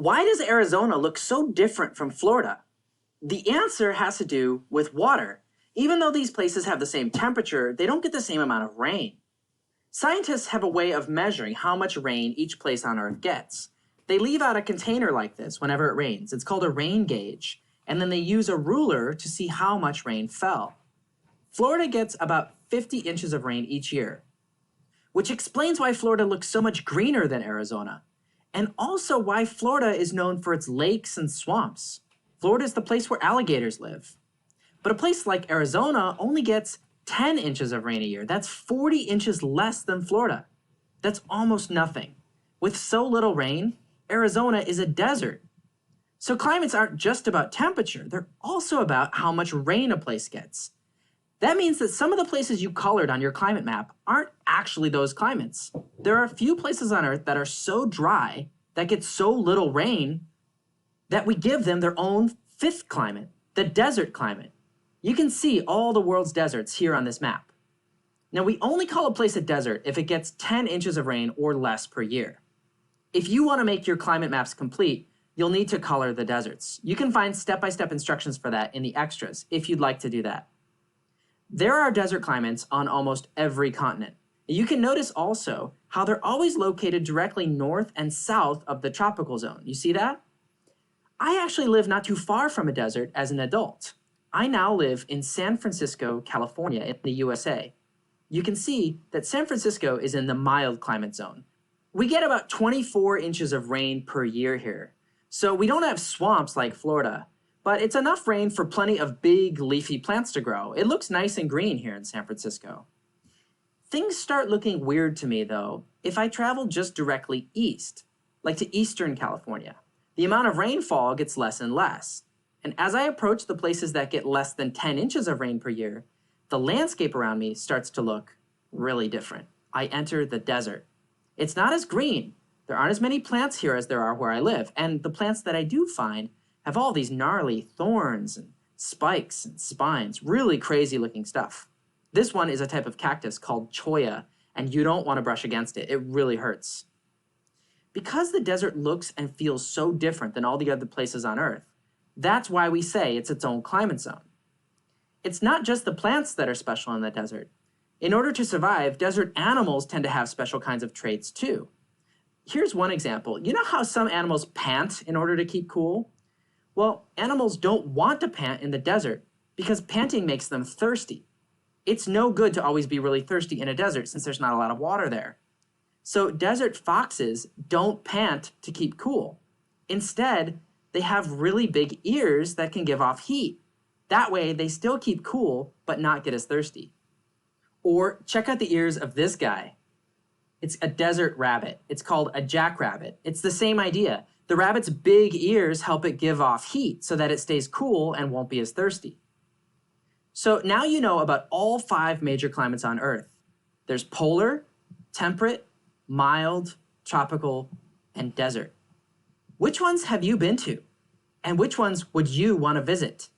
Why does Arizona look so different from Florida? The answer has to do with water. Even though these places have the same temperature, they don't get the same amount of rain. Scientists have a way of measuring how much rain each place on Earth gets. They leave out a container like this whenever it rains. It's called a rain gauge, and then they use a ruler to see how much rain fell. Florida gets about 50 inches of rain each year, which explains why Florida looks so much greener than Arizona, and also why Florida is known for its lakes and swamps. Florida is the place where alligators live. But a place like Arizona only gets 10 inches of rain a year. That's 40 inches less than Florida. That's almost nothing. With so little rain, Arizona is a desert. So climates aren't just about temperature, they're also about how much rain a place gets. That means that some of the places you colored on your climate map aren't actually those climates. There are a few places on Earth that are so dry, that get so little rain, that we give them their own fifth climate, the desert climate. You can see all the world's deserts here on this map. Now, we only call a place a desert if it gets 10 inches of rain or less per year. If you want to make your climate maps complete, you'll need to color the deserts. You can find step-by-step instructions for that in the extras if you'd like to do that. There are desert climates on almost every continent. You can notice also how they're always located directly north and south of the tropical zone. You see that? I actually live not too far from a desert as an adult. I now live in San Francisco, California, in the USA. You can see that San Francisco is in the mild climate zone. We get about 24 inches of rain per year here. So we don't have swamps like Florida, but it's enough rain for plenty of big leafy plants to grow. It looks nice and green here in San Francisco. Things start looking weird to me though if I travel just directly east, like to Eastern California. The amount of rainfall gets less and less. And as I approach the places that get less than 10 inches of rain per year, the landscape around me starts to look really different. I enter the desert. It's not as green. There aren't as many plants here as there are where I live, and the plants that I do find have all these gnarly thorns and spikes and spines, really crazy looking stuff. This one is a type of cactus called cholla, and you don't want to brush against it. It really hurts. Because the desert looks and feels so different than all the other places on Earth, that's why we say it's its own climate zone. It's not just the plants that are special in the desert. In order to survive, desert animals tend to have special kinds of traits too. Here's one example. You know how some animals pant in order to keep cool? Well, animals don't want to pant in the desert because panting makes them thirsty. It's no good to always be really thirsty in a desert since there's not a lot of water there. So desert foxes don't pant to keep cool. Instead, they have really big ears that can give off heat. That way, they still keep cool, but not get as thirsty. Or check out the ears of this guy. It's a desert rabbit. It's called a jackrabbit. It's the same idea. The rabbit's big ears help it give off heat so that it stays cool and won't be as thirsty. So now you know about all 5 major climates on Earth. There's polar, temperate, mild, tropical, and desert. Which ones have you been to? And which ones would you want to visit?